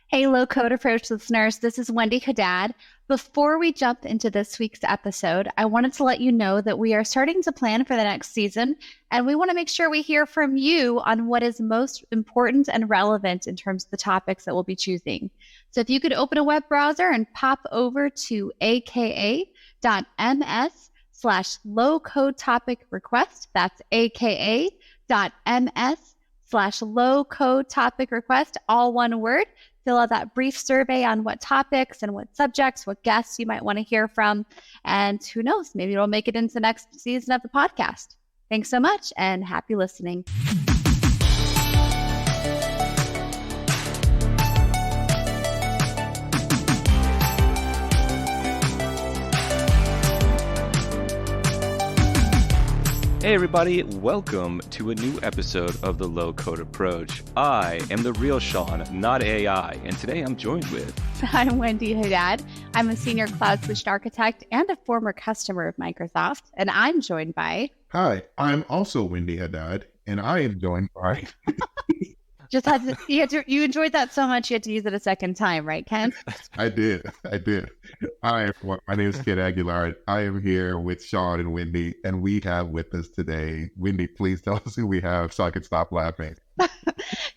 Hey, Low Code Approach listeners, this is Wendy Haddad. Before we jump into this week's episode, I wanted to let you know that we are starting to plan for the next season, and we want to make sure we hear from you on what is most important and relevant in terms of the topics that we'll be choosing. So if you could open a web browser and pop over to aka.ms/low code topic request, that's aka.ms/low code topic request, all one word. Fill out that brief survey on what topics and what subjects, what guests you might want to hear from. And who knows, maybe it'll make it into the next season of the podcast. Thanks so much and happy listening. Hey everybody, welcome to a new episode of the Low Code Approach. I am the real Sean, not AI, and today I'm joined with... I'm Wendy Haddad. I'm a senior cloud solution architect and a former customer of Microsoft, and I'm joined by... Hi, I'm also Wendy Haddad, and I am joined by... You enjoyed that so much you had to use it a second time, right, Ken? I did. My name is Ken Aguilar. I am here with Sean and Wendy, and we have with us today, Wendy, please tell us who we have so I can stop laughing.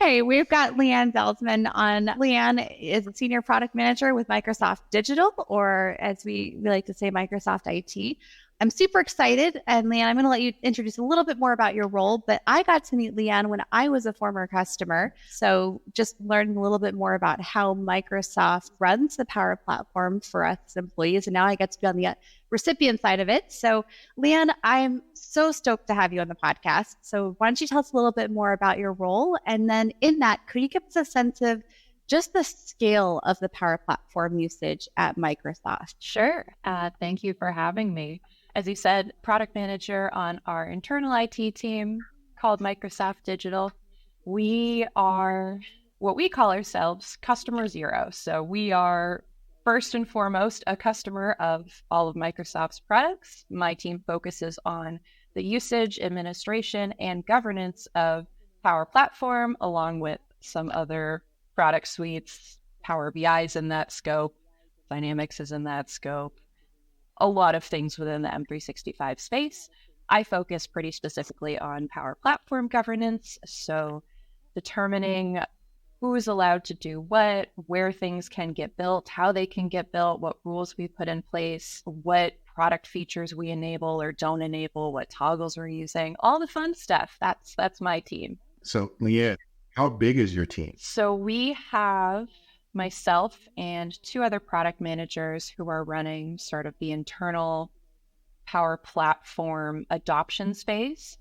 Hey, we've got Lianne Zelsman on. Lianne is a senior product manager with Microsoft Digital, or as we like to say, Microsoft IT. I'm super excited. And Lianne, I'm going to let you introduce a little bit more about your role, but I got to meet Lianne when I was a former customer. So just learning a little bit more about how Microsoft runs the Power Platform for us employees. And now I get to be on the recipient side of it. So Lianne, I'm so stoked to have you on the podcast. So why don't you tell us a little bit more about your role? And then in that, could you give us a sense of just the scale of the Power Platform usage at Microsoft? Sure. Thank you for having me. As you said, product manager on our internal IT team called Microsoft Digital. We are what we call ourselves customer zero. So we are first and foremost a customer of all of Microsoft's products. My team focuses on the usage, administration, and governance of Power Platform, along with some other product suites. Power BI is in that scope. Dynamics is in that scope. A lot of things within the M365 space. I focus pretty specifically on Power Platform governance. So determining who is allowed to do what, where things can get built, how they can get built, what rules we put in place, what product features we enable or don't enable, what toggles we're using, all the fun stuff. That's my team. So Lianne, how big is your team? So we have myself and two other product managers who are running sort of the internal Power Platform adoption space,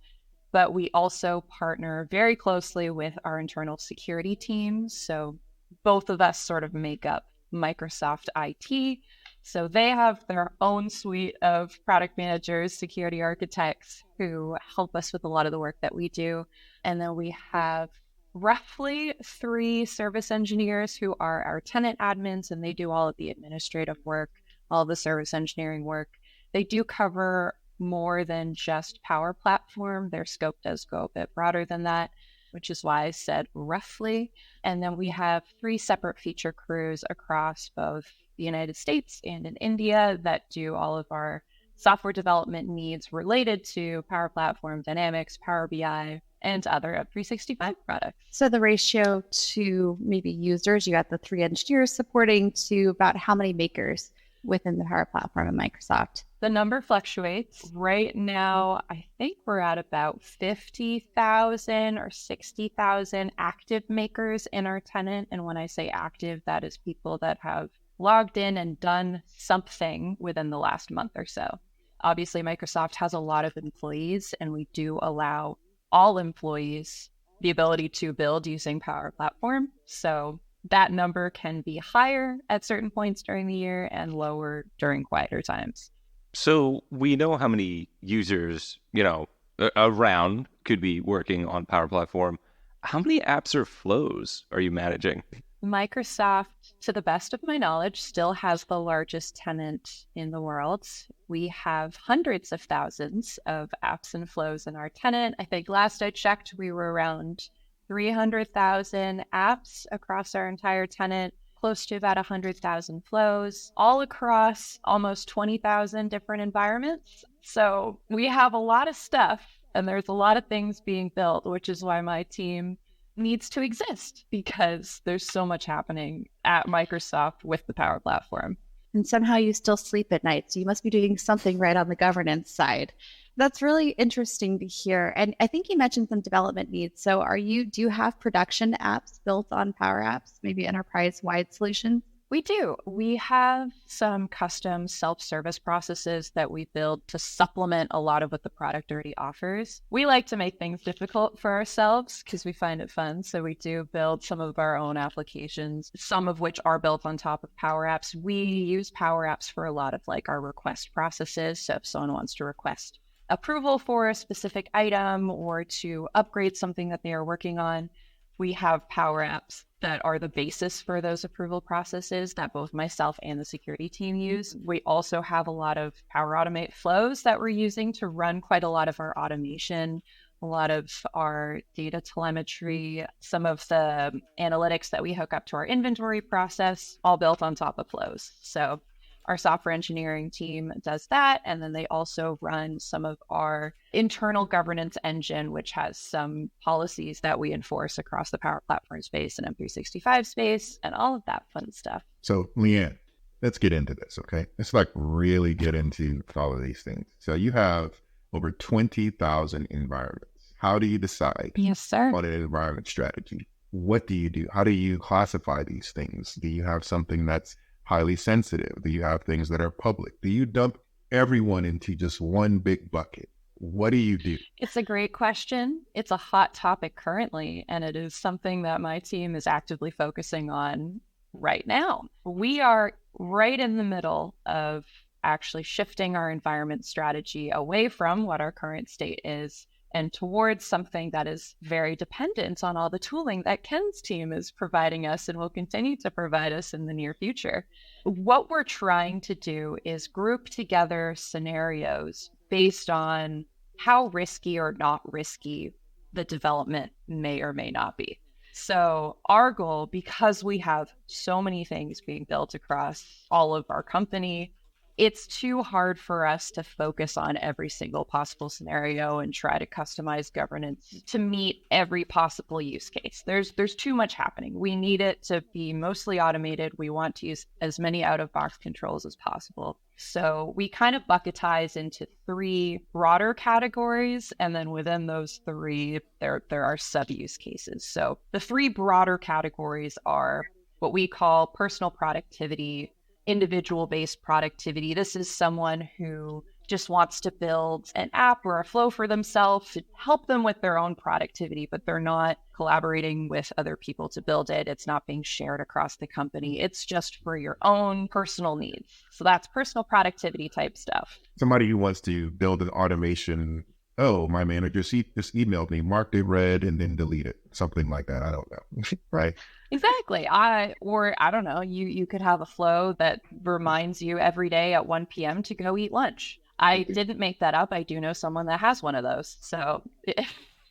but we also partner very closely with our internal security teams. So both of us sort of make up Microsoft IT. So they have their own suite of product managers, security architects who help us with a lot of the work that we do. And then we have roughly 3 service engineers who are our tenant admins, and they do all of the administrative work, all the service engineering work. They do cover more than just Power Platform. Their scope does go a bit broader than that, which is why I said roughly. And then we have 3 separate feature crews across both the United States and in India that do all of our software development needs related to Power Platform, Dynamics, Power BI, and other 365 products. So the ratio to maybe users, you got the 3 engineers supporting to about how many makers within the Power Platform at Microsoft? The number fluctuates. Right now, I think we're at about 50,000 or 60,000 active makers in our tenant. And when I say active, that is people that have logged in and done something within the last month or so. Obviously, Microsoft has a lot of employees, and we do allow all employees the ability to build using Power Platform. So that number can be higher at certain points during the year and lower during quieter times. So we know how many users, around could be working on Power Platform. How many apps or flows are you managing? Microsoft, to the best of my knowledge, still has the largest tenant in the world. We have hundreds of thousands of apps and flows in our tenant. I think last I checked, we were around 300,000 apps across our entire tenant, close to about 100,000 flows, all across almost 20,000 different environments. So we have a lot of stuff and there's a lot of things being built, which is why my team needs to exist, because there's so much happening at Microsoft with the Power Platform. And somehow you still sleep at night. So you must be doing something right on the governance side. That's really interesting to hear. And I think you mentioned some development needs. So do you have production apps built on Power Apps, maybe enterprise-wide solutions? We do. We have some custom self-service processes that we build to supplement a lot of what the product already offers. We like to make things difficult for ourselves because we find it fun. So we do build some of our own applications, some of which are built on top of Power Apps. We use Power Apps for a lot of like our request processes. So if someone wants to request approval for a specific item or to upgrade something that they are working on, we have Power Apps that are the basis for those approval processes that both myself and the security team use. We also have a lot of Power Automate flows that we're using to run quite a lot of our automation, a lot of our data telemetry, some of the analytics that we hook up to our inventory process, all built on top of flows. So our software engineering team does that. And then they also run some of our internal governance engine, which has some policies that we enforce across the Power Platform space and M365 space and all of that fun stuff. So Lianne, let's get into this, okay? Let's like really get into all of these things. So you have over 20,000 environments. How do you decide Yes, sir. on an environment strategy? What do you do? How do you classify these things? Do you have something that's highly sensitive? Do you have things that are public? Do you dump everyone into just one big bucket? What do you do? It's a great question. It's a hot topic currently, and it is something that my team is actively focusing on right now. We are right in the middle of actually shifting our environment strategy away from what our current state is and towards something that is very dependent on all the tooling that Ken's team is providing us and will continue to provide us in the near future. What we're trying to do is group together scenarios based on how risky or not risky the development may or may not be. So our goal, because we have so many things being built across all of our company, it's too hard for us to focus on every single possible scenario and try to customize governance to meet every possible use case. There's too much happening. We need it to be mostly automated. We want to use as many out-of-box controls as possible. So we kind of bucketize into three broader categories, and then within those three, there are sub-use cases. So the three broader categories are what we call personal productivity, individual-based productivity. This is someone who just wants to build an app or a flow for themselves to help them with their own productivity, but they're not collaborating with other people to build it. It's not being shared across the company. It's just for your own personal needs. So that's personal productivity type stuff. Somebody who wants to build an automation. Oh, my manager just emailed me, marked it red, and then delete it. Something like that. I don't know. Right? Exactly. I don't know, you could have a flow that reminds you every day at 1 p.m. to go eat lunch. I didn't make that up. I do know someone that has one of those. So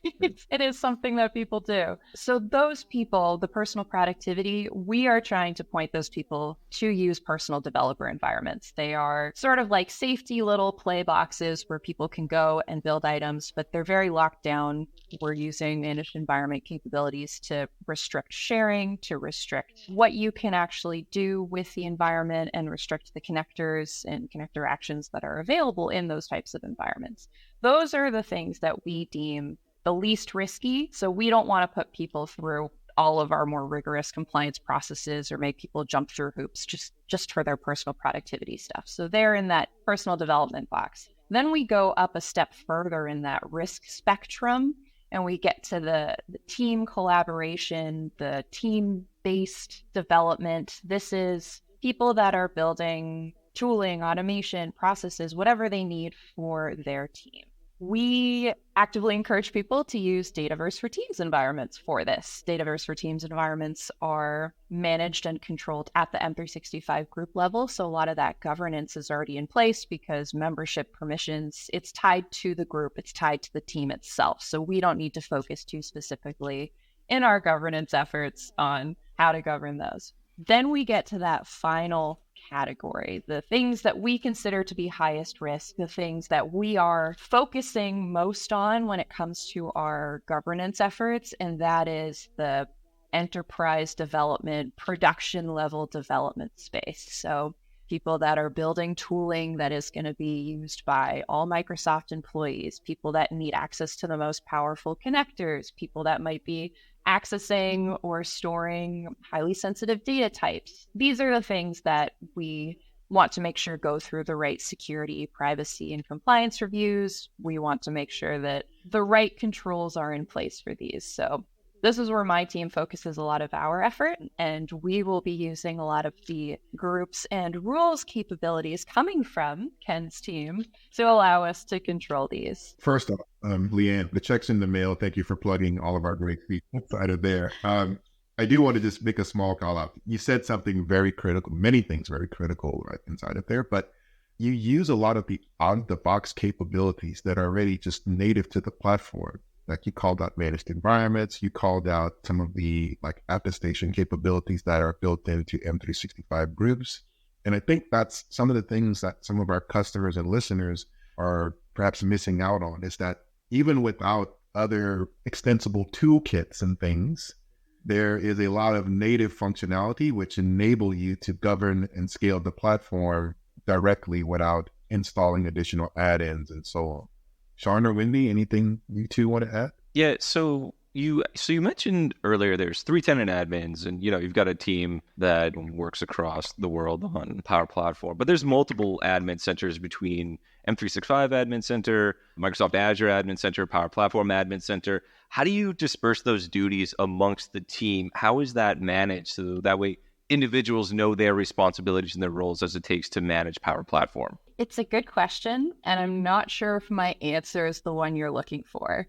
it is something that people do. So those people, the personal productivity, we are trying to point those people to use personal developer environments. They are sort of like safety little play boxes where people can go and build items, but they're very locked down. We're using managed environment capabilities to restrict sharing, to restrict what you can actually do with the environment, and restrict the connectors and connector actions that are available in those types of environments. Those are the things that we deem the least risky. So we don't want to put people through all of our more rigorous compliance processes or make people jump through hoops just for their personal productivity stuff. So they're in that personal development box. Then we go up a step further in that risk spectrum, and we get to the team collaboration, the team-based development. This is people that are building tooling, automation, processes, whatever they need for their team. We actively encourage people to use Dataverse for Teams environments for this. Dataverse for Teams environments are managed and controlled at the M365 group level. So a lot of that governance is already in place because membership permissions, it's tied to the group, it's tied to the team itself. So we don't need to focus too specifically in our governance efforts on how to govern those. Then we get to that final category, the things that we consider to be highest risk, the things that we are focusing most on when it comes to our governance efforts, and that is the enterprise development, production level development space. So people that are building tooling that is going to be used by all Microsoft employees, people that need access to the most powerful connectors, people that might be accessing or storing highly sensitive data types. These are the things that we want to make sure go through the right security, privacy, and compliance reviews. We want to make sure that the right controls are in place for these. So this is where my team focuses a lot of our effort, and we will be using a lot of the groups and rules capabilities coming from Ken's team to allow us to control these. First off, Lianne, the check's in the mail. Thank you for plugging all of our great people inside of there. I do want to just make a small call out. You said something very critical, many things very critical right inside of there, but you use a lot of the out-of-the-box capabilities that are already just native to the platform. Like you called out managed environments, you called out some of the like attestation capabilities that are built into M365 groups. And I think that's some of the things that some of our customers and listeners are perhaps missing out on, is that even without other extensible toolkits and things, there is a lot of native functionality which enable you to govern and scale the platform directly without installing additional add-ins and so on. Sean or Wendy, anything you two want to add? Yeah, so you mentioned earlier there's 3 tenant admins, and you've got a team that works across the world on Power Platform, but there's multiple admin centers between M365 Admin Center, Microsoft Azure Admin Center, Power Platform Admin Center. How do you disperse those duties amongst the team? How is that managed so that way individuals know their responsibilities and their roles as it takes to manage Power Platform? It's a good question, and I'm not sure if my answer is the one you're looking for.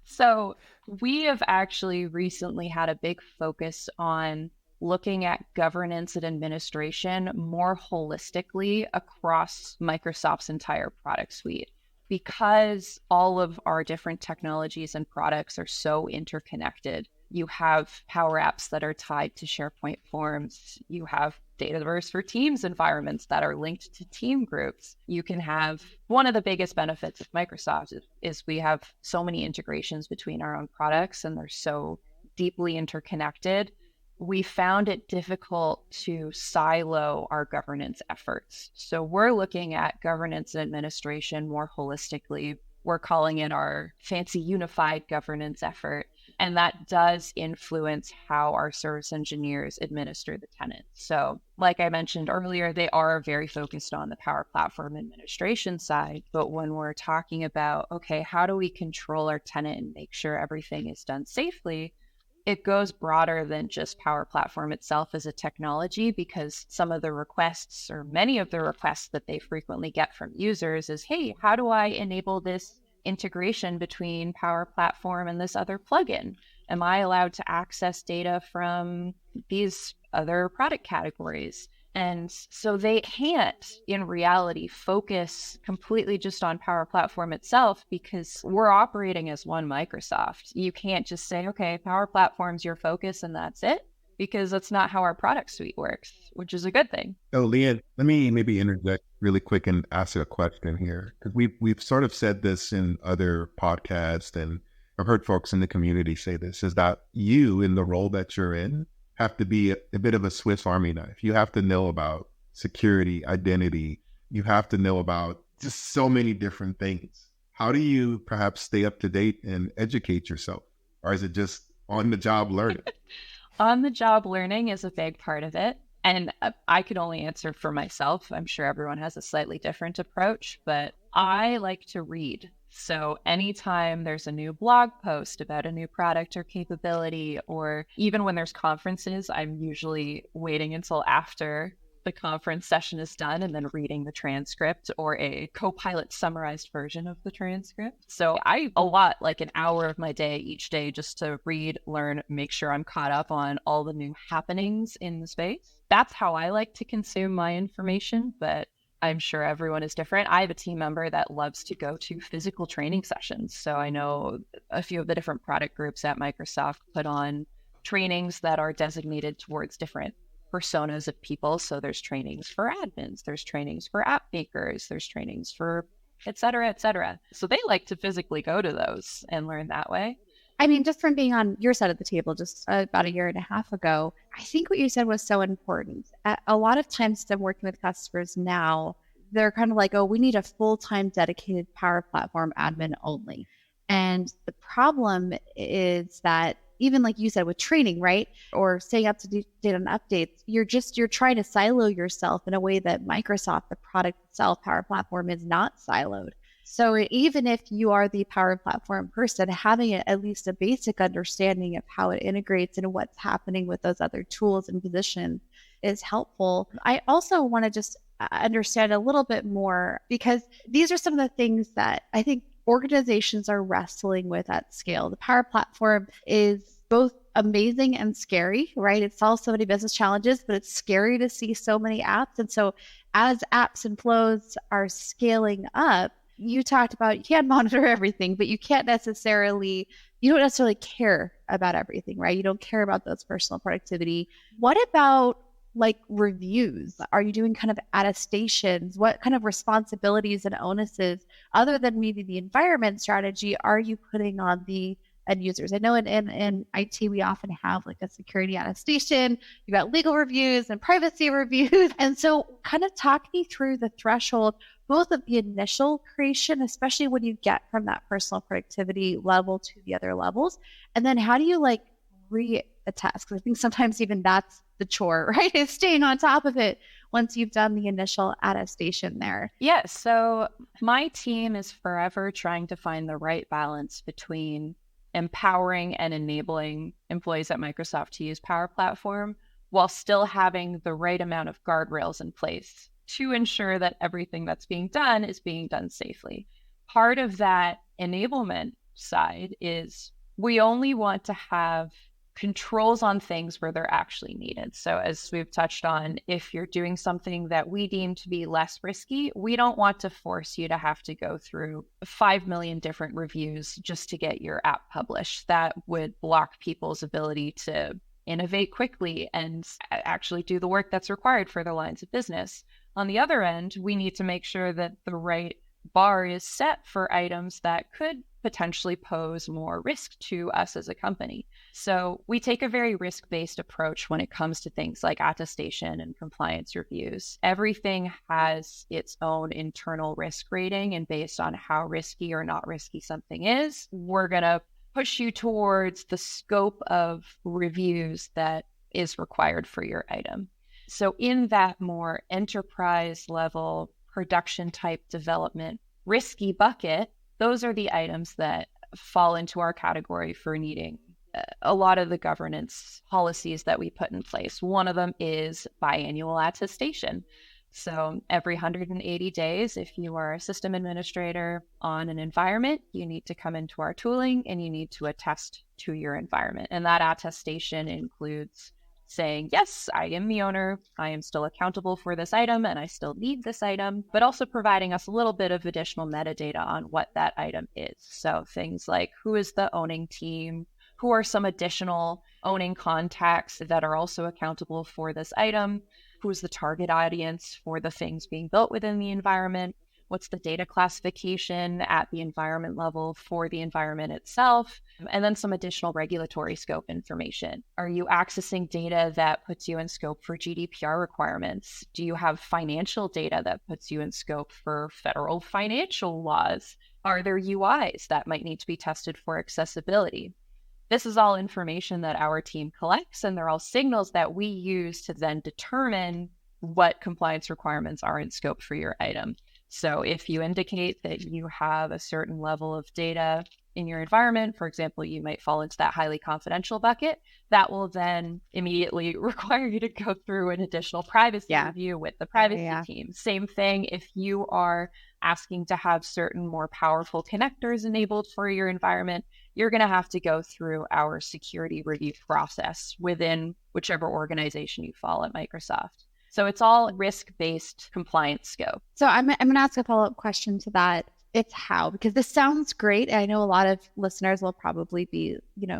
So we have actually recently had a big focus on looking at governance and administration more holistically across Microsoft's entire product suite. Because all of our different technologies and products are so interconnected, you have Power Apps that are tied to SharePoint forms. You have Dataverse for Teams environments that are linked to team groups. You can have one of the biggest benefits of Microsoft is we have so many integrations between our own products, and they're so deeply interconnected. We found it difficult to silo our governance efforts. So we're looking at governance and administration more holistically. We're calling it our fancy unified governance effort. And that does influence how our service engineers administer the tenant. So like I mentioned earlier, they are very focused on the Power Platform administration side. But when we're talking about, okay, how do we control our tenant and make sure everything is done safely? It goes broader than just Power Platform itself as a technology, because some of the requests, or many of the requests that they frequently get from users is, hey, how do I enable this integration between Power Platform and this other plugin? Am I allowed to access data from these other product categories? And so they can't, in reality, focus completely just on Power Platform itself, because we're operating as one Microsoft. You can't just say, okay, Power Platform's your focus and that's it, because that's not how our product suite works, which is a good thing. Oh, Lianne, let me maybe interject really quick and ask a question here, because we've sort of said this in other podcasts, and I've heard folks in the community say this, is that you, in the role that you're in, have to be a bit of a Swiss Army knife. You have to know about security, identity. You have to know about just so many different things. How do you perhaps stay up to date and educate yourself? Or is it just on-the-job learning? On-the-job learning is a big part of it. And I could only answer for myself. I'm sure everyone has a slightly different approach, but I like to read. So anytime there's a new blog post about a new product or capability, or even when there's conferences, I'm usually waiting until after the conference session is done and then reading the transcript or a Copilot summarized version of the transcript. So I allot like an hour of my day each day just to read, learn, make sure I'm caught up on all the new happenings in the space. That's how I like to consume my information, but I'm sure everyone is different. I have a team member that loves to go to physical training sessions. So I know a few of the different product groups at Microsoft put on trainings that are designated towards different personas of people. So there's trainings for admins, there's trainings for app makers, there's trainings for et cetera, et cetera. So they like to physically go to those and learn that way. I mean, just from being on your side of the table just about a year and a half ago, I think what you said was so important. A lot of times I'm working with customers now, they're kind of like, oh, we need a full-time dedicated Power Platform admin only. And the problem is that even like you said with training, right? Or staying up to date on updates, you're trying to silo yourself in a way that Microsoft, the product itself, Power Platform, is not siloed. So even if you are the Power Platform person, having at least a basic understanding of how it integrates and what's happening with those other tools and positions is helpful. I also want to just understand a little bit more, because these are some of the things that I think organizations are wrestling with at scale. The Power Platform is both amazing and scary, right? It solves so many business challenges, but it's scary to see so many apps. And so as apps and flows are scaling up, you talked about you can't monitor everything, but you don't necessarily care about everything, right? You don't care about those personal productivity. What about like reviews? Are you doing kind of attestations? What kind of responsibilities and onuses, other than maybe the environment strategy, are you putting on the end users? I know in IT, we often have like a security attestation, you've got legal reviews and privacy reviews. And so kind of talk me through the threshold, both of the initial creation, especially when you get from that personal productivity level to the other levels. And then how do you like reattest? Because I think sometimes even that's the chore, right? Is staying on top of it once you've done the initial attestation there. Yeah. So my team is forever trying to find the right balance between empowering and enabling employees at Microsoft to use Power Platform while still having the right amount of guardrails in place to ensure that everything that's being done is being done safely. Part of that enablement side is we only want to have controls on things where they're actually needed. So as we've touched on, if you're doing something that we deem to be less risky, we don't want to force you to have to go through 5 million different reviews just to get your app published. That would block people's ability to innovate quickly and actually do the work that's required for their lines of business. On the other end, we need to make sure that the right bar is set for items that could potentially pose more risk to us as a company. So we take a very risk-based approach when it comes to things like attestation and compliance reviews. Everything has its own internal risk rating, and based on how risky or not risky something is, we're going to push you towards the scope of reviews that is required for your item. So in that more enterprise level production type development risky bucket, those are the items that fall into our category for needing a lot of the governance policies that we put in place. One of them is biannual attestation. So every 180 days, if you are a system administrator on an environment, you need to come into our tooling and you need to attest to your environment. And that attestation includes saying, yes, I am the owner, I am still accountable for this item, and I still need this item, but also providing us a little bit of additional metadata on what that item is. So things like who is the owning team, who are some additional owning contacts that are also accountable for this item, who is the target audience for the things being built within the environment, what's the data classification at the environment level for the environment itself, and then some additional regulatory scope information. Are you accessing data that puts you in scope for GDPR requirements? Do you have financial data that puts you in scope for federal financial laws? Are there UIs that might need to be tested for accessibility? This is all information that our team collects, and they're all signals that we use to then determine what compliance requirements are in scope for your item. So if you indicate that you have a certain level of data in your environment, for example, you might fall into that highly confidential bucket, that will then immediately require you to go through an additional privacy review with the privacy team. Same thing if you are asking to have certain more powerful connectors enabled for your environment, you're going to have to go through our security review process within whichever organization you fall at Microsoft. So it's all risk-based compliance scope. So I'm going to ask a follow-up question to that. It's how, because this sounds great. I know a lot of listeners will probably be,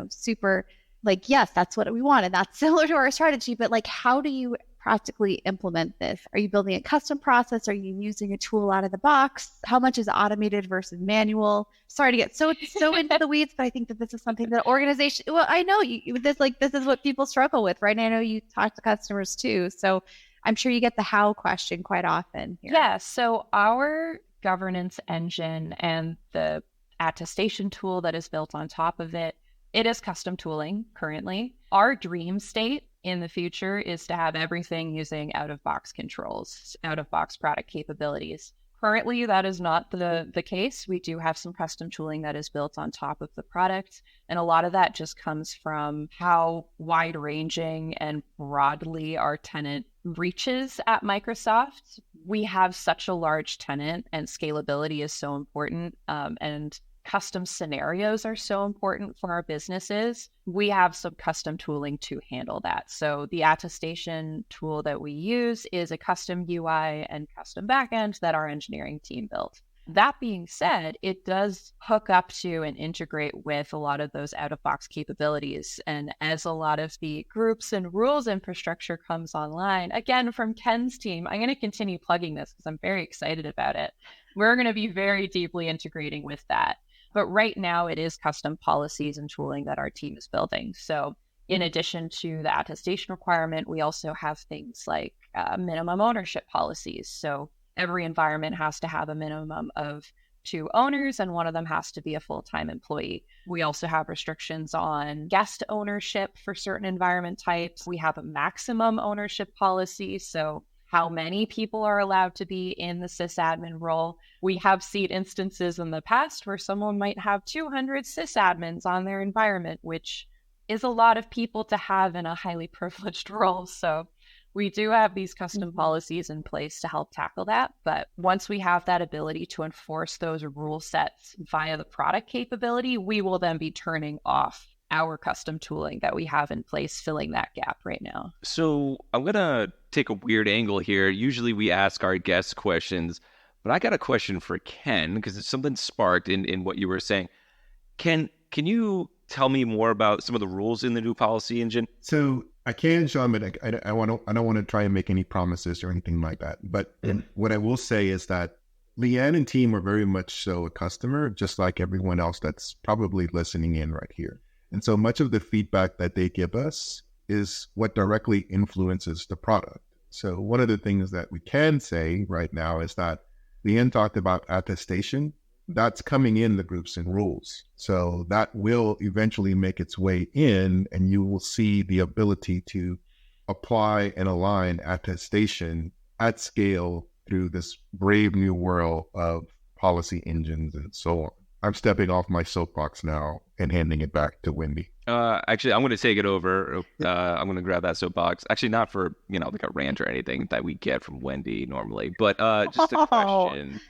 super like, yes, that's what we want. And that's similar to our strategy. But like, how do you practically implement this? Are you building a custom process? Are you using a tool out of the box? How much is automated versus manual? Sorry to get so into the weeds, but I think that this is something that organization, well, I know this is what people struggle with, right? And I know you talk to customers too. So I'm sure you get the how question quite often here. Yeah. So our governance engine and the attestation tool that is built on top of it, it is custom tooling currently. Our dream state in the future is to have everything using out-of-box controls, out-of-box product capabilities. Currently, that is not the case. We do have some custom tooling that is built on top of the product. And a lot of that just comes from how wide-ranging and broadly our tenant reaches at Microsoft. We have such a large tenant, and scalability is so important. And custom scenarios are so important for our businesses. We have some custom tooling to handle that. So the attestation tool that we use is a custom UI and custom backend that our engineering team built. That being said, it does hook up to and integrate with a lot of those out-of-box capabilities. And as a lot of the groups and rules infrastructure comes online, again, from Ken's team, I'm going to continue plugging this because I'm very excited about it. We're going to be very deeply integrating with that. But right now, it is custom policies and tooling that our team is building. So in addition to the attestation requirement, we also have things like minimum ownership policies. So every environment has to have a minimum of 2 owners, and one of them has to be a full-time employee. We also have restrictions on guest ownership for certain environment types. We have a maximum ownership policy. So how many people are allowed to be in the sysadmin role. We have seen instances in the past where someone might have 200 sysadmins on their environment, which is a lot of people to have in a highly privileged role. So we do have these custom policies in place to help tackle that. But once we have that ability to enforce those rule sets via the product capability, we will then be turning off our custom tooling that we have in place, filling that gap right now. So I'm going to take a weird angle here. Usually we ask our guests questions, but I got a question for Ken because it's something sparked in what you were saying. Ken, can you tell me more about some of the rules in the new policy engine? So I can, Sean, but I don't want to try and make any promises or anything like that. But what I will say is that Lianne and team are very much so a customer, just like everyone else that's probably listening in right here. And so much of the feedback that they give us is what directly influences the product. So one of the things that we can say right now is that Lianne talked about attestation. That's coming in the groups and rules. So that will eventually make its way in, and you will see the ability to apply and align attestation at scale through this brave new world of policy engines and so on. I'm stepping off my soapbox now and handing it back to Wendy. Actually, I'm going to take it over. I'm going to grab that soapbox. Actually, not for, like a rant or anything that we get from Wendy normally, but just a question.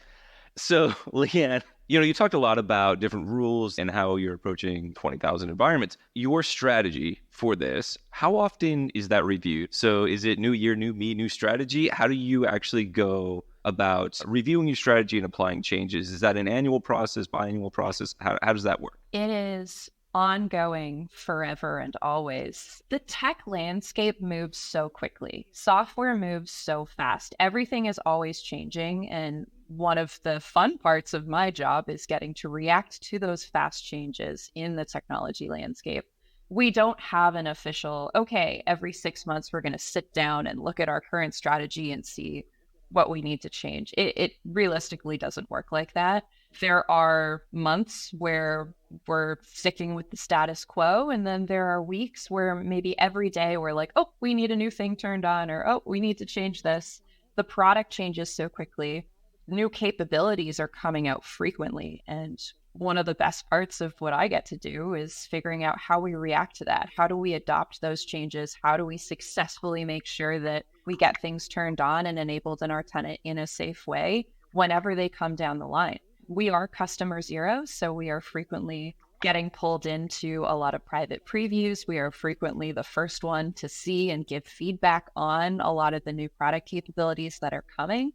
So, Lianne, you talked a lot about different rules and how you're approaching 20,000 environments. Your strategy for this, how often is that reviewed? So is it new year, new me, new strategy? How do you actually go about reviewing your strategy and applying changes? Is that an annual process, biannual process? How does that work? It is ongoing forever and always. The tech landscape moves so quickly. Software moves so fast. Everything is always changing. And one of the fun parts of my job is getting to react to those fast changes in the technology landscape. We don't have an official, okay, every 6 months we're going to sit down and look at our current strategy and see what we need to change. It realistically doesn't work like that. There are months where we're sticking with the status quo, and then there are weeks where maybe every day we're like, oh, we need a new thing turned on, or oh, we need to change this. The product changes so quickly. New capabilities are coming out frequently, and one of the best parts of what I get to do is figuring out how we react to that. How do we adopt those changes? How do we successfully make sure that we get things turned on and enabled in our tenant in a safe way whenever they come down the line? We are customer zero, so we are frequently getting pulled into a lot of private previews. We are frequently the first one to see and give feedback on a lot of the new product capabilities that are coming.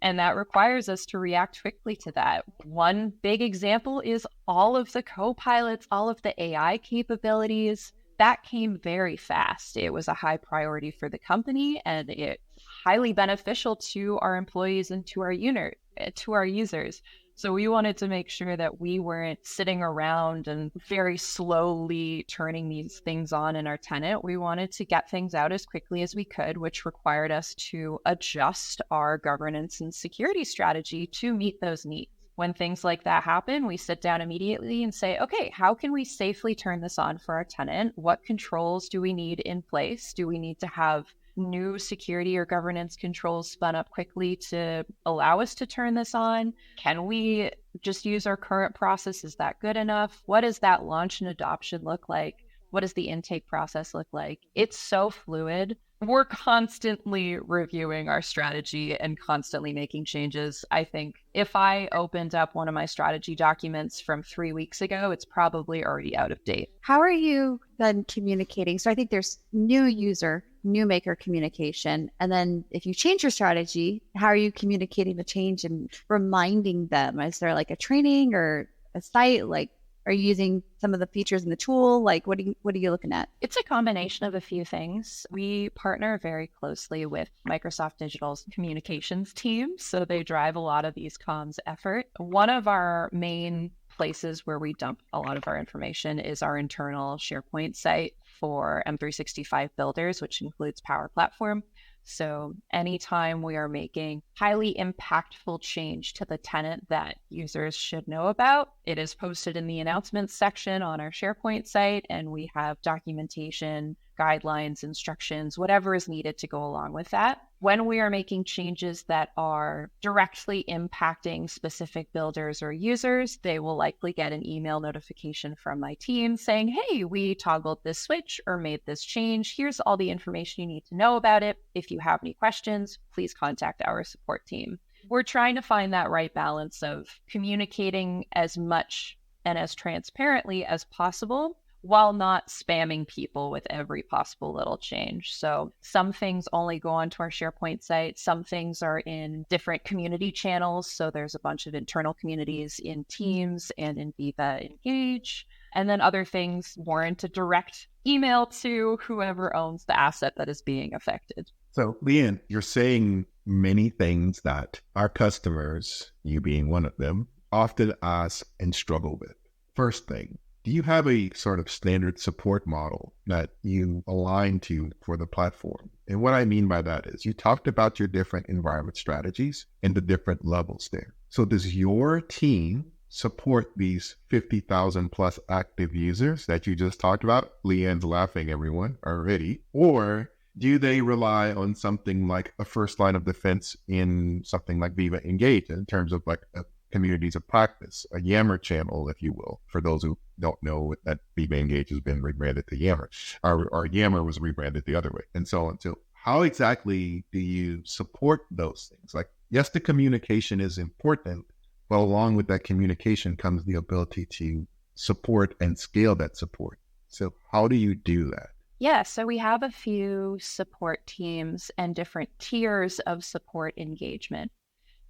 And that requires us to react quickly to that. One big example is all of the co-pilots, all of the AI capabilities. That came very fast. It was a high priority for the company, and it's highly beneficial to our employees and to our users. So we wanted to make sure that we weren't sitting around and very slowly turning these things on in our tenant. We wanted to get things out as quickly as we could, which required us to adjust our governance and security strategy to meet those needs. When things like that happen, we sit down immediately and say, okay, how can we safely turn this on for our tenant? What controls do we need in place? Do we need to have new security or governance controls spun up quickly to allow us to turn this on? Can we just use our current process? Is that good enough? What does that launch and adoption look like? What does the intake process look like? It's so fluid. We're constantly reviewing our strategy and constantly making changes. I think if I opened up one of my strategy documents from 3 weeks ago, it's probably already out of date. How are you then communicating? So I think there's new user, new maker communication. And then if you change your strategy, how are you communicating the change and reminding them? Is there like a training or a site? Like, are you using some of the features in the tool? Like, what are you looking at? It's a combination of a few things. We partner very closely with Microsoft Digital's communications team, so they drive a lot of these comms effort. One of our main places where we dump a lot of our information is our internal SharePoint site for M365 builders, which includes Power Platform. So anytime we are making highly impactful change to the tenant that users should know about, it is posted in the announcements section on our SharePoint site, and we have documentation, guidelines, instructions, whatever is needed to go along with that. When we are making changes that are directly impacting specific builders or users, they will likely get an email notification from my team saying, hey, we toggled this switch or made this change. Here's all the information you need to know about it. If you have any questions, please contact our support team. We're trying to find that right balance of communicating as much and as transparently as possible, while not spamming people with every possible little change. So some things only go onto our SharePoint site. Some things are in different community channels. So there's a bunch of internal communities in Teams and in Viva Engage. And then other things warrant a direct email to whoever owns the asset that is being affected. So, Lianne, you're saying many things that our customers, you being one of them, often ask and struggle with. First thing, do you have a sort of standard support model that you align to for the platform? And what I mean by that is you talked about your different environment strategies and the different levels there. So does your team support these 50,000 plus active users that you just talked about? Lianne's laughing, everyone, already. Or do they rely on something like a first line of defense in something like Viva Engage in terms of like a communities of practice, a Yammer channel, if you will, for those who don't know that Viva Engage has been rebranded to Yammer, or Yammer was rebranded the other way, and so on. So how exactly do you support those things? Like, yes, the communication is important, but along with that communication comes the ability to support and scale that support. So how do you do that? Yeah, so we have a few support teams and different tiers of support engagement.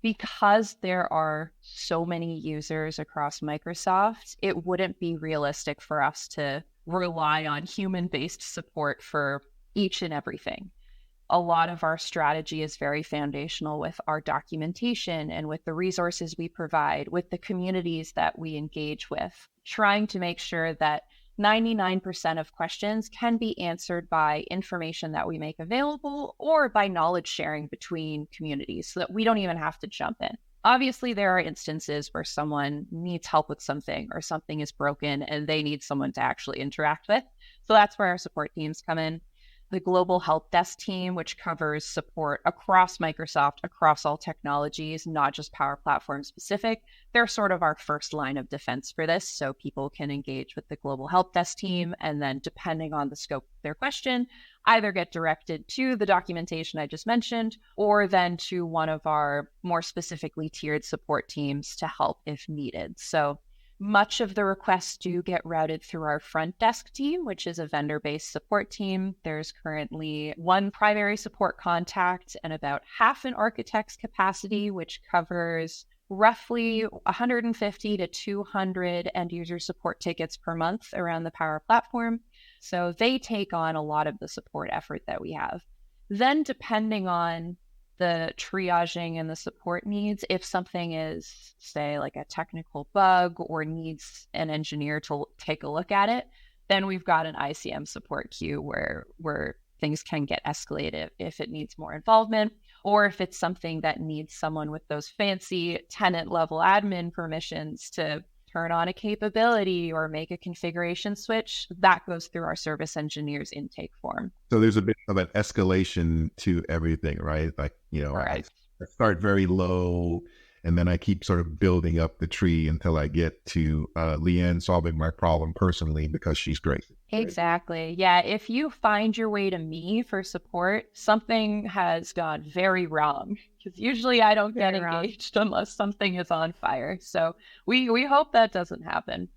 Because there are so many users across Microsoft, it wouldn't be realistic for us to rely on human-based support for each and everything. A lot of our strategy is very foundational with our documentation and with the resources we provide, with the communities that we engage with, trying to make sure that 99% of questions can be answered by information that we make available or by knowledge sharing between communities so that we don't even have to jump in. Obviously, there are instances where someone needs help with something or something is broken and they need someone to actually interact with. So that's where our support teams come in. The global help desk team, which covers support across Microsoft, across all technologies, not just Power Platform specific. They're sort of our first line of defense for this. So people can engage with the global help desk team, and then depending on the scope of their question, either get directed to the documentation I just mentioned, or then to one of our more specifically tiered support teams to help if needed. So Much of the requests do get routed through our front desk team, which is a vendor-based support team. There's currently one primary support contact and about half an architect's capacity, which covers roughly 150 to 200 end user support tickets per month around the Power Platform. So they take on a lot of the support effort that we have. Then, depending on the triaging and the support needs, if something is, say, like a technical bug or needs an engineer to take a look at it, then we've got an ICM support queue where things can get escalated if it needs more involvement, or if it's something that needs someone with those fancy tenant level admin permissions to turn on a capability or make a configuration switch, that goes through our service engineers intake form. So there's a bit of an escalation to everything, right? Like, I start very low and then I keep sort of building up the tree until I get to Lianne solving my problem personally because she's great. Exactly. Yeah. If you find your way to me for support, something has gone very wrong, because usually I don't get engaged unless something is on fire. So we hope that doesn't happen.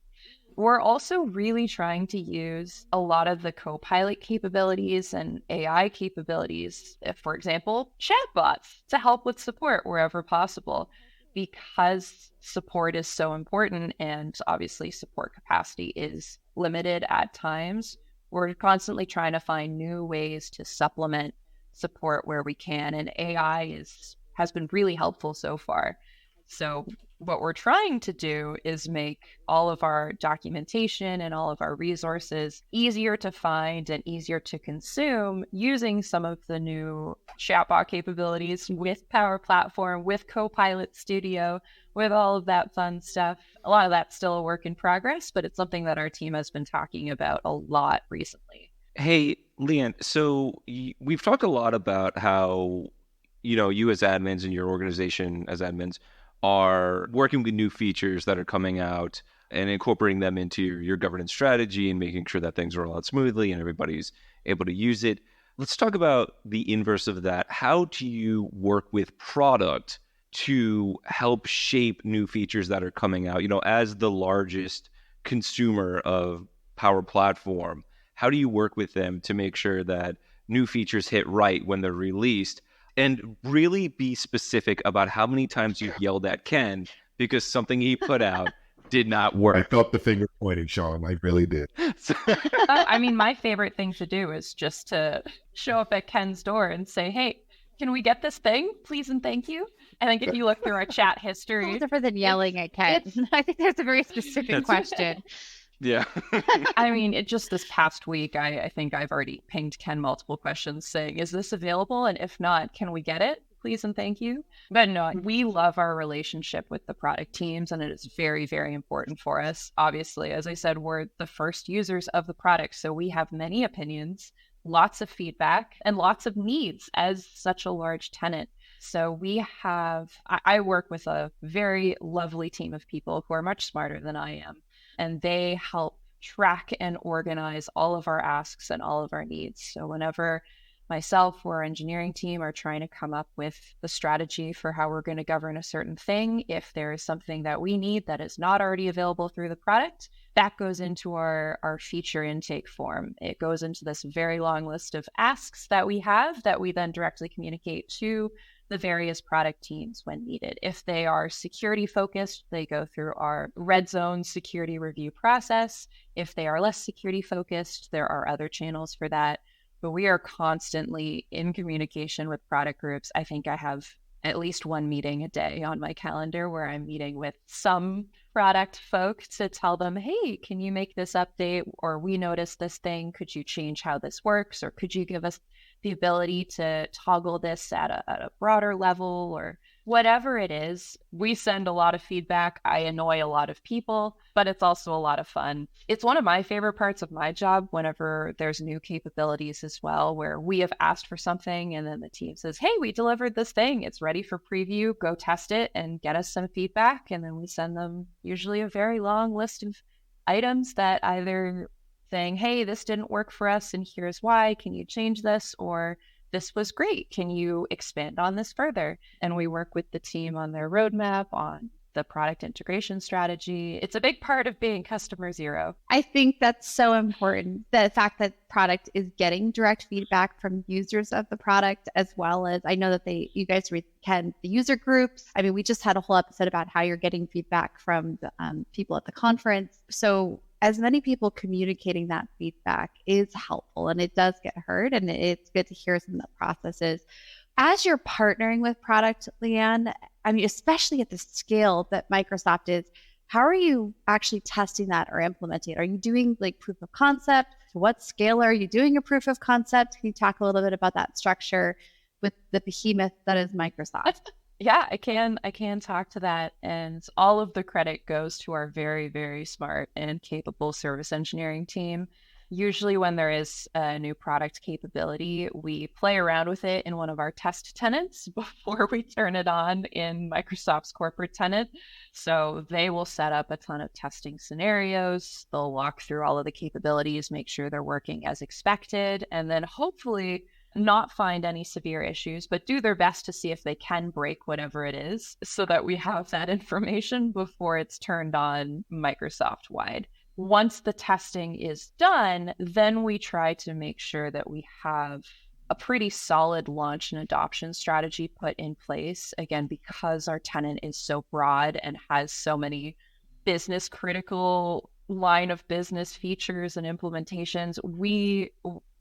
We're also really trying to use a lot of the Copilot capabilities and AI capabilities, if, for example, chatbots, to help with support wherever possible. Because support is so important and obviously support capacity is limited at times, we're constantly trying to find new ways to supplement support where we can. And AI has been really helpful so far. So what we're trying to do is make all of our documentation and all of our resources easier to find and easier to consume using some of the new chatbot capabilities with Power Platform, with Copilot Studio, with all of that fun stuff. A lot of that's still a work in progress, but it's something that our team has been talking about a lot recently. Hey, Lianne, so we've talked a lot about how, you as admins and your organization as admins are working with new features that are coming out and incorporating them into your governance strategy and making sure that things roll out smoothly and everybody's able to use it. Let's talk about the inverse of that. How do you work with product to help shape new features that are coming out? As the largest consumer of Power Platform, how do you work with them to make sure that new features hit right when they're released? And really be specific about how many times you've yelled at Ken because something he put out did not work. I felt the finger pointing, Sean. I really did. I mean, my favorite thing to do is just to show up at Ken's door and say, hey, can we get this thing, please and thank you? I think if you look through our chat history... It's different than yelling at Ken. I think there's a very specific question. Yeah. I mean, just this past week, I think I've already pinged Ken multiple questions saying, is this available? And if not, can we get it? Please and thank you. But no, we love our relationship with the product teams, and it is very, very important for us. Obviously, as I said, we're the first users of the product, so we have many opinions, lots of feedback, and lots of needs as such a large tenant. So I work with a very lovely team of people who are much smarter than I am. And they help track and organize all of our asks and all of our needs. So whenever myself or our engineering team are trying to come up with the strategy for how we're going to govern a certain thing, if there is something that we need that is not already available through the product, that goes into our feature intake form. It goes into this very long list of asks that we have that we then directly communicate to the various product teams when needed. If they are security focused, they go through our red zone security review process. If they are less security focused, there are other channels for that. But we are constantly in communication with product groups. I think I have at least one meeting a day on my calendar where I'm meeting with some product folk to tell them, hey, can you make this update? Or we noticed this thing. Could you change how this works? Or could you give us the ability to toggle this at a broader level, or whatever it is? We send a lot of feedback. I annoy a lot of people, but it's also a lot of fun. It's one of my favorite parts of my job whenever there's new capabilities as well, where we have asked for something and then the team says, hey, we delivered this thing. It's ready for preview. Go test it and get us some feedback. And then we send them usually a very long list of items that either saying, hey, this didn't work for us and here's why, can you change this? Or this was great, can you expand on this further? And we work with the team on their roadmap, on the product integration strategy. It's a big part of being customer zero. I think that's so important. The fact that product is getting direct feedback from users of the product, as well as I know that you guys can the user groups. I mean, we just had a whole episode about how you're getting feedback from the people at the conference. So as many people communicating that feedback is helpful, and it does get heard, and it's good to hear some of the processes. As you're partnering with product, Lianne, I mean, especially at the scale that Microsoft is, how are you actually testing that or implementing it? Are you doing like proof of concept? To what scale are you doing a proof of concept? Can you talk a little bit about that structure with the behemoth that is Microsoft? Yeah, I can talk to that. And all of the credit goes to our very, very smart and capable service engineering team. Usually when there is a new product capability, we play around with it in one of our test tenants before we turn it on in Microsoft's corporate tenant. So they will set up a ton of testing scenarios. They'll walk through all of the capabilities, make sure they're working as expected, and then hopefully not find any severe issues, but do their best to see if they can break whatever it is so that we have that information before it's turned on Microsoft wide. Once the testing is done, then we try to make sure that we have a pretty solid launch and adoption strategy put in place. Again, because our tenant is so broad and has so many business critical line of business features and implementations,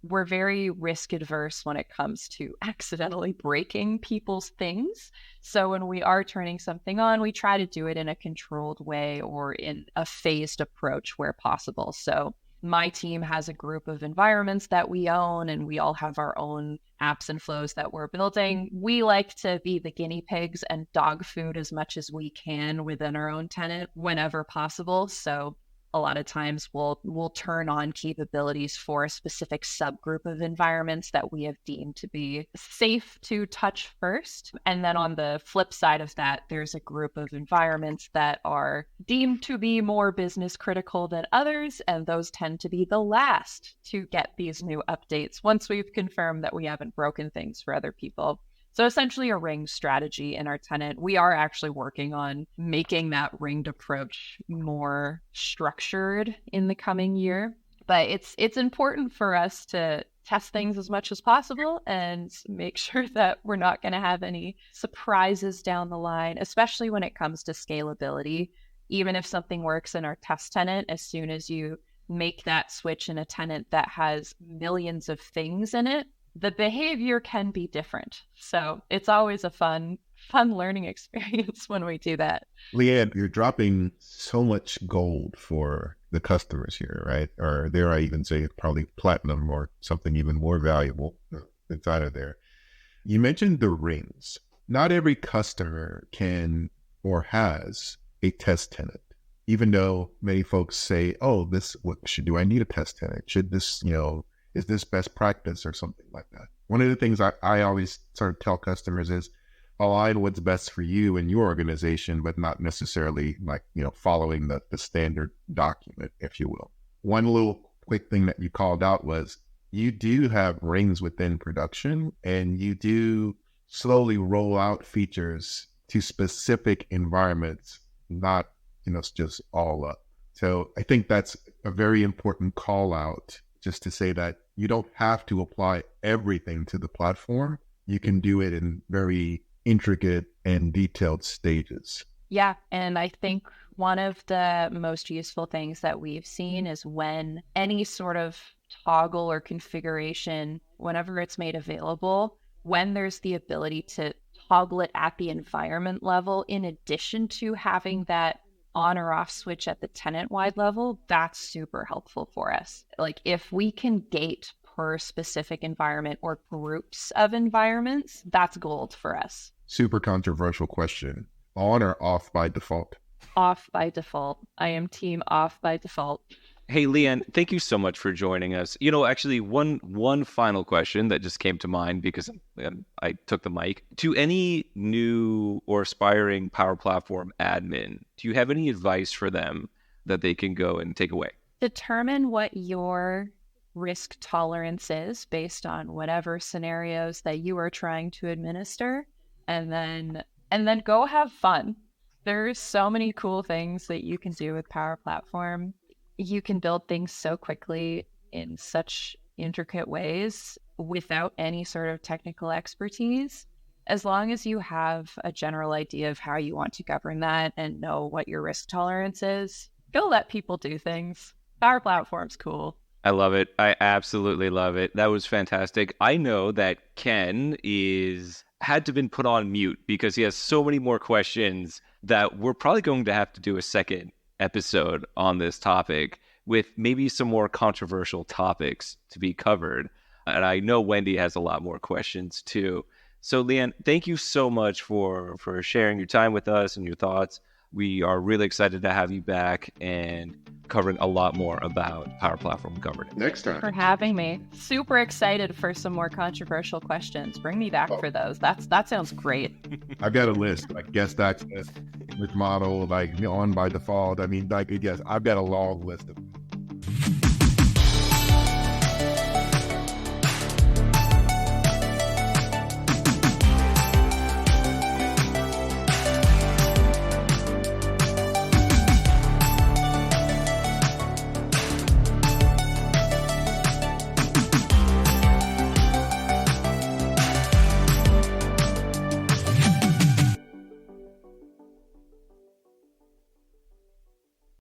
we're very risk adverse when it comes to accidentally breaking people's things. So when we are turning something on, we try to do it in a controlled way or in a phased approach where possible. So my team has a group of environments that we own, and we all have our own apps and flows that we're building. We like to be the guinea pigs and dog food as much as we can within our own tenant whenever possible. So a lot of times we'll turn on capabilities for a specific subgroup of environments that we have deemed to be safe to touch first. And then on the flip side of that, there's a group of environments that are deemed to be more business critical than others. And those tend to be the last to get these new updates once we've confirmed that we haven't broken things for other people. So essentially a ring strategy in our tenant. We are actually working on making that ringed approach more structured in the coming year. But it's important for us to test things as much as possible and make sure that we're not going to have any surprises down the line, especially when it comes to scalability. Even if something works in our test tenant, as soon as you make that switch in a tenant that has millions of things in it, the behavior can be different. So it's always a fun learning experience when we do that. Lianne, you're dropping so much gold for the customers here, right? Or dare I even say probably platinum or something even more valuable inside of there. You mentioned the rings. Not every customer can or has a test tenant, even though many folks say, oh, do I need a test tenant? Should this, is this best practice or something like that? One of the things I always sort of tell customers is align what's best for you and your organization, but not necessarily following the standard document, if you will. One little quick thing that you called out was you do have rings within production, and you do slowly roll out features to specific environments, not, just all up. So I think that's a very important call out, just to say that you don't have to apply everything to the platform. You can do it in very intricate and detailed stages. Yeah. And I think one of the most useful things that we've seen is when any sort of toggle or configuration, whenever it's made available, when there's the ability to toggle it at the environment level, in addition to having that on or off switch at the tenant-wide level, that's super helpful for us. Like if we can gate per specific environment or groups of environments, that's gold for us. Super controversial question. On or off by default? Off by default. I am team off by default. Hey, Lianne, thank you so much for joining us. Actually, one final question that just came to mind because I took the mic. To any new or aspiring Power Platform admin, do you have any advice for them that they can go and take away? Determine what your risk tolerance is based on whatever scenarios that you are trying to administer, and then go have fun. There's so many cool things that you can do with Power Platform. You can build things so quickly in such intricate ways without any sort of technical expertise. As long as you have a general idea of how you want to govern that and know what your risk tolerance is, go let people do things. Power Platform's cool. I love it. I absolutely love it. That was fantastic. I know that Ken had to been put on mute because he has so many more questions that we're probably going to have to do a second episode on this topic with maybe some more controversial topics to be covered. And I know Wendy has a lot more questions too. So Lianne, thank you so much for sharing your time with us and your thoughts. We are really excited to have you back and covering a lot more about Power Platform governance. Next time. For having me. Super excited for some more controversial questions. Bring me back for those. That sounds great. I've got a list, like guest access, which model, like on by default. I mean, like, yes, I've got a long list of